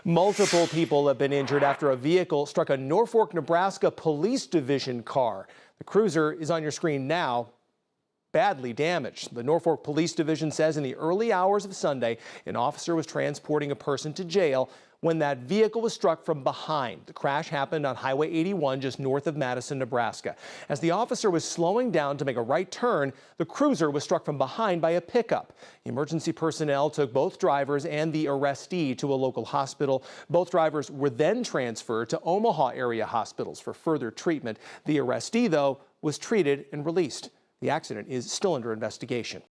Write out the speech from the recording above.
Multiple people have been injured after a vehicle struck a Norfolk, Nebraska Police Division car. The cruiser is on your screen now, badly damaged. The Norfolk Police Division says in the early hours of Sunday, an officer was transporting a person to jail when that vehicle was struck from behind. The crash happened on Highway 81 just north of Madison, Nebraska. As the officer was slowing down to make a right turn, the cruiser was struck from behind by a pickup. Emergency personnel took both drivers and the arrestee to a local hospital. Both drivers were then transferred to Omaha area hospitals for further treatment. The arrestee, though, was treated and released. The accident is still under investigation.